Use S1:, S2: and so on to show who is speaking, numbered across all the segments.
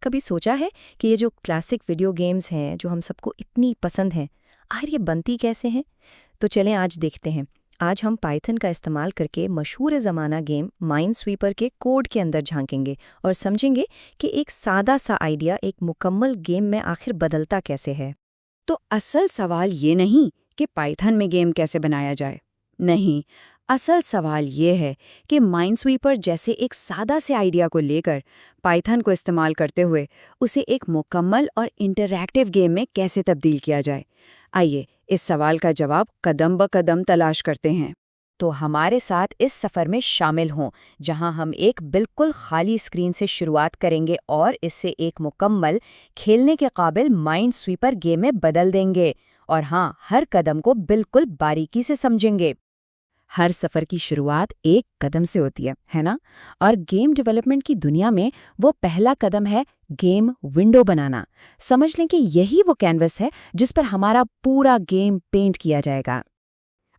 S1: कभी सोचा है कि ये जो क्लासिक वीडियो गेम्स हैं जो हम सबको इतनी पसंद हैं, आखिर ये बनती कैसे हैं? तो चलें आज देखते हैं। आज हम पाइथन का इस्तेमाल करके मशहूर ज़माना गेम माइनस्वीपर के कोड के अंदर झांकेंगे और समझेंगे कि एक सादा सा आइडिया एक मुकम्मल गेम में आखिर बदलता कैसे है।
S2: तो असल सवाल ये नहीं कि पाइथन में गेम कैसे बनाया जाए। नहीं, असल सवाल ये है कि माइनस्वीपर जैसे एक सादा से आइडिया को लेकर पाइथन को इस्तेमाल करते हुए उसे एक मुकम्मल और इंटरैक्टिव गेम में कैसे तब्दील किया जाए। आइए इस सवाल का जवाब कदम ब कदम तलाश करते हैं।
S1: तो हमारे साथ इस सफ़र में शामिल हों, जहां हम एक बिल्कुल खाली स्क्रीन से शुरुआत करेंगे और इसे एक मुकम्मल खेलने के काबिल माइनस्वीपर गेम में बदल देंगे। और हाँ, हर कदम को बिल्कुल बारीकी से समझेंगे।
S2: हर सफ़र की शुरुआत एक कदम से होती है ना? और गेम डेवलपमेंट की दुनिया में वो पहला कदम है गेम विंडो बनाना। समझ लें कि यही वो कैनवस है जिस पर हमारा पूरा गेम पेंट किया जाएगा।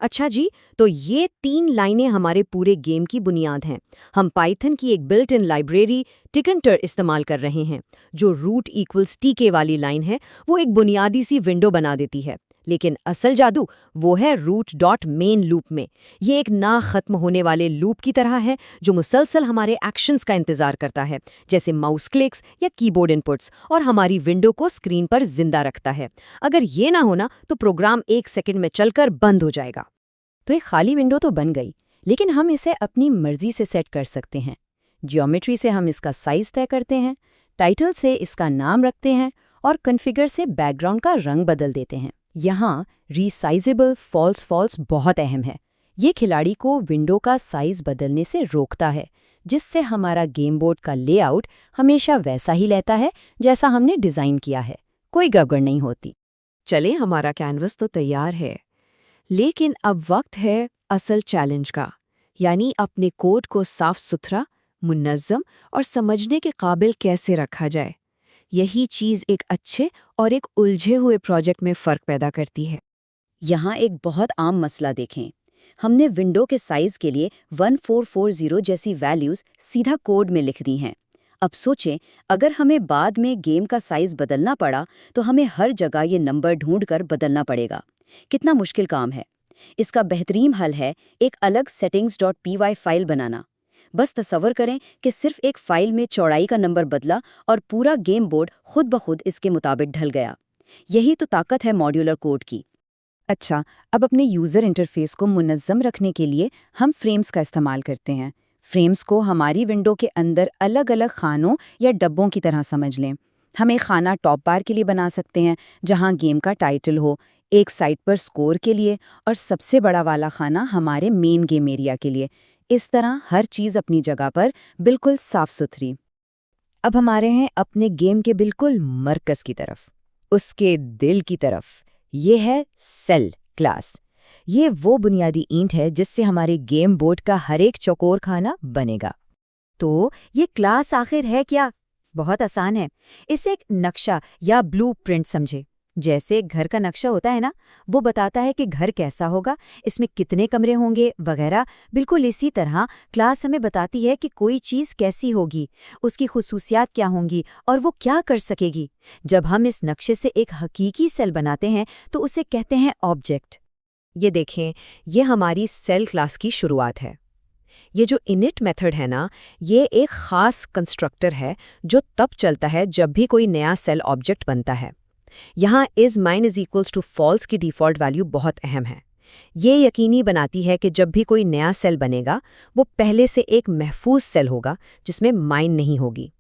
S3: अच्छा जी, तो ये 3 लाइनें हमारे पूरे गेम की बुनियाद हैं। हम पाइथन की एक बिल्ट इन लाइब्रेरी टिकंटर इस्तेमाल कर रहे हैं, जो रूट इक्वल्स टीके वाली लाइन है। वो एक बुनियादी सी विंडो बना देती है। लेकिन असल जादू वो है रूट डॉट मेन लूप में। ये एक ना खत्म होने वाले लूप की तरह है जो मुसलसल हमारे एक्शंस का इंतजार करता है, जैसे माउस क्लिक्स या कीबोर्ड इनपुट्स, और हमारी विंडो को स्क्रीन पर जिंदा रखता है। अगर ये ना होना तो प्रोग्राम 1 सेकंड में चलकर बंद हो जाएगा।
S2: तो एक खाली विंडो तो बन गई, लेकिन हम इसे अपनी मर्जी से सेट कर सकते हैं। ज्योमेट्री से हम इसका साइज तय करते हैं, टाइटल से इसका नाम रखते हैं और कॉन्फ़िगर से बैकग्राउंड का रंग बदल देते हैं। यहाँ रीसाइजेबल फॉल्स फॉल्स बहुत अहम है। ये खिलाड़ी को विंडो का साइज बदलने से रोकता है, जिससे हमारा गेम बोर्ड का लेआउट हमेशा वैसा ही रहता है जैसा हमने डिज़ाइन किया है। कोई गड़बड़ नहीं होती।
S3: चले, हमारा कैनवस तो तैयार है, लेकिन अब वक्त है असल चैलेंज का, यानी अपने कोड को साफ सुथरा, मुनज़्ज़म और समझने के काबिल कैसे रखा जाए। यही चीज़ एक अच्छे और एक उलझे हुए प्रोजेक्ट में फ़र्क पैदा करती है।
S2: यहाँ एक बहुत आम मसला देखें। हमने विंडो के साइज के लिए 1440 जैसी वैल्यूज़ सीधा कोड में लिख दी हैं। अब सोचें, अगर हमें बाद में गेम का साइज बदलना पड़ा तो हमें हर जगह ये नंबर ढूंढकर बदलना पड़ेगा। कितना मुश्किल काम है। इसका बेहतरीन हल है एक अलग settings.py फाइल बनाना। बस तसव्वुर करें कि सिर्फ एक फाइल में चौड़ाई का नंबर बदला और पूरा गेम बोर्ड खुद ब खुद इसके मुताबिक ढल गया। यही तो ताकत है मॉड्यूलर कोड की। अच्छा, अब अपने यूज़र इंटरफेस को मुनज़्ज़म रखने के लिए हम फ्रेम्स का इस्तेमाल करते हैं। फ्रेम्स को हमारी विंडो के अंदर अलग अलग खानों या डब्बों की तरह समझ लें। हम एक खाना टॉप बार के लिए बना सकते हैं, जहां गेम का टाइटल हो, एक साइड पर स्कोर के लिए, और सबसे बड़ा वाला खाना हमारे मेन गेम एरिया के लिए। इस तरह हर चीज़ अपनी जगह पर बिल्कुल साफ सुथरी। अब हमारे हैं अपने गेम के बिल्कुल मरकज़ की तरफ, उसके दिल की तरफ। ये है सेल क्लास। ये वो बुनियादी ईंट है जिससे हमारे गेम बोर्ड का हर एक चौकोर खाना बनेगा।
S1: तो ये क्लास आखिर है क्या? बहुत आसान है। इसे एक नक्शा या ब्लूप्रिंट समझे। जैसे घर का नक्शा होता है ना, वो बताता है कि घर कैसा होगा, इसमें कितने कमरे होंगे वगैरह। बिल्कुल इसी तरह क्लास हमें बताती है कि कोई चीज़ कैसी होगी, उसकी खुसूसियात क्या होंगी और वो क्या कर सकेगी। जब हम इस नक्शे से एक हकीकी सेल बनाते हैं तो उसे कहते हैं ऑब्जेक्ट।
S3: ये देखें, ये हमारी सेल क्लास की शुरुआत है। ये जो इनिट मेथड है ना, ये एक ख़ास कंस्ट्रक्टर है जो तब चलता है जब भी कोई नया सेल ऑब्जेक्ट बनता है। यहाँ is mine is equals to false की डिफ़ॉल्ट वैल्यू बहुत अहम है। ये यकीनी बनाती है कि जब भी कोई नया सेल बनेगा, वो पहले से एक महफूज सेल होगा जिसमें माइन नहीं होगी।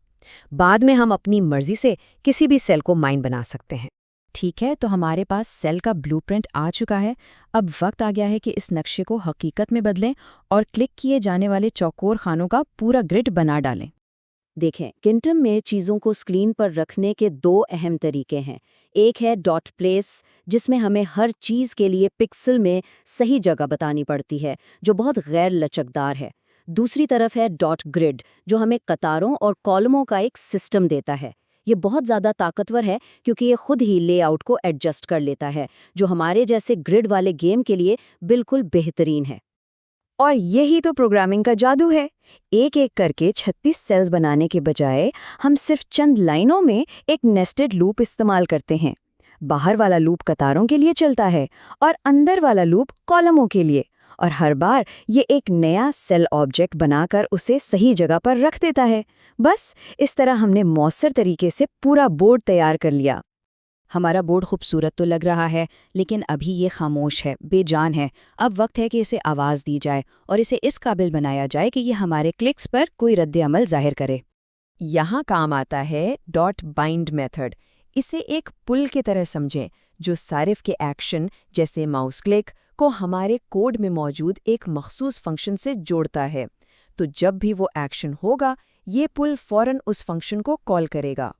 S3: बाद में हम अपनी मर्जी से किसी भी सेल को माइन बना सकते हैं।
S2: ठीक है, तो हमारे पास सेल का ब्लूप्रिंट आ चुका है। अब वक्त आ गया है कि इस नक्शे को हकीकत में बदलें और क्लिक किए जाने वाले चौकोर खानों का पूरा ग्रिड बना डालें।
S3: देखें, किंटम में चीज़ों को स्क्रीन पर रखने के 2 अहम तरीके हैं। एक है डॉट प्लेस, जिसमें हमें हर चीज़ के लिए पिक्सल में सही जगह बतानी पड़ती है, जो बहुत गैर लचकदार है। दूसरी तरफ है डॉट ग्रिड, जो हमें कतारों और कॉलमों का एक सिस्टम देता है। ये बहुत ज़्यादा ताकतवर है क्योंकि ये खुद ही लेआउट को एडजस्ट कर लेता है, जो हमारे जैसे ग्रिड वाले गेम के लिए बिल्कुल बेहतरीन है।
S2: और यही तो प्रोग्रामिंग का जादू है। एक एक करके 36 सेल्स बनाने के बजाय हम सिर्फ चंद लाइनों में एक नेस्टेड लूप इस्तेमाल करते हैं। बाहर वाला लूप कतारों के लिए चलता है और अंदर वाला लूप कॉलमों के लिए, और हर बार ये एक नया सेल ऑब्जेक्ट बनाकर उसे सही जगह पर रख देता है। बस इस तरह हमने मौसर तरीके से पूरा बोर्ड तैयार कर लिया।
S4: हमारा बोर्ड खूबसूरत तो लग रहा है, लेकिन अभी ये खामोश है, बेजान है। अब वक्त है कि इसे आवाज़ दी जाए और इसे इस काबिल बनाया जाए कि ये हमारे क्लिक्स पर कोई रद्द-ए-अमल ज़ाहिर करे।
S5: यहाँ काम आता है डॉट बाइंड मेथड। इसे एक पुल की तरह समझें जो सारिफ के एक्शन जैसे माउस क्लिक को हमारे कोड में मौजूद एक मखसूस फंक्शन से जोड़ता है। तो जब भी वो एक्शन होगा, ये पुल फौरन उस फंक्शन को कॉल करेगा।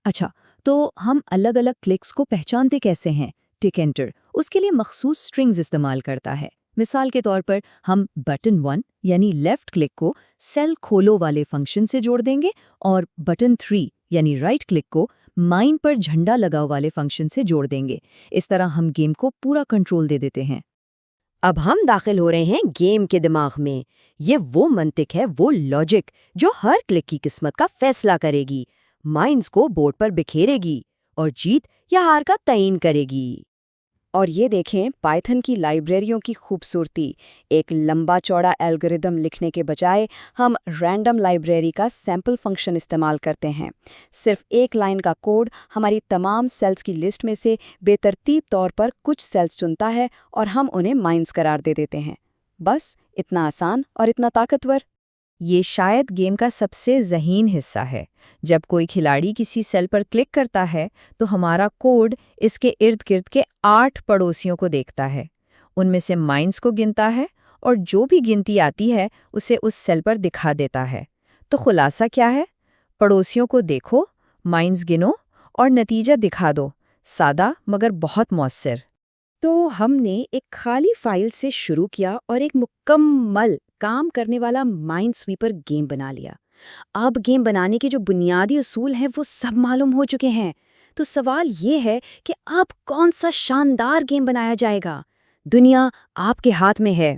S2: अच्छा, तो हम अलग अलग क्लिक्स को पहचानते कैसे हैं? टिकेंटर उसके लिए मखसूस स्ट्रिंग्स इस्तेमाल करता है। मिसाल के तौर पर हम बटन 1 यानी लेफ्ट क्लिक को सेल खोलो वाले फंक्शन से जोड़ देंगे और बटन 3 यानी राइट क्लिक को माइन पर झंडा लगाओ वाले फंक्शन से जोड़ देंगे। इस तरह हम गेम को पूरा कंट्रोल दे देते हैं।
S3: अब हम दाखिल हो रहे हैं गेम के दिमाग में। ये वो मंतिक है, वो लॉजिक जो हर क्लिक की किस्मत का फैसला करेगी, माइंड्स को बोर्ड पर बिखेरेगी और जीत या हार का तयन करेगी।
S2: और ये देखें पाइथन की लाइब्रेरियों की खूबसूरती। एक लंबा चौड़ा एल्गोरिदम लिखने के बजाय हम रैंडम लाइब्रेरी का सैंपल फंक्शन इस्तेमाल करते हैं। सिर्फ एक लाइन का कोड हमारी तमाम सेल्स की लिस्ट में से बेतरतीब तौर पर कुछ सेल्स चुनता है और हम उन्हें माइंस करार दे देते हैं। बस इतना आसान और इतना ताकतवर।
S1: ये शायद गेम का सबसे ज़हीन हिस्सा है। जब कोई खिलाड़ी किसी सेल पर क्लिक करता है तो हमारा कोड इसके इर्द गिर्द के 8 पड़ोसियों को देखता है, उनमें से माइंस को गिनता है और जो भी गिनती आती है उसे उस सेल पर दिखा देता है। तो खुलासा क्या है? पड़ोसियों को देखो, माइंस गिनो और नतीजा दिखा दो। सादा मगर बहुत मौसर।
S2: तो हमने एक खाली फाइल से शुरू किया और एक मुकम्मल काम करने वाला माइनस्वीपर गेम बना लिया। अब गेम बनाने के जो बुनियादी उसूल हैं वो सब मालूम हो चुके हैं। तो सवाल ये है कि अब कौन सा शानदार गेम बनाया जाएगा? दुनिया आपके हाथ में है।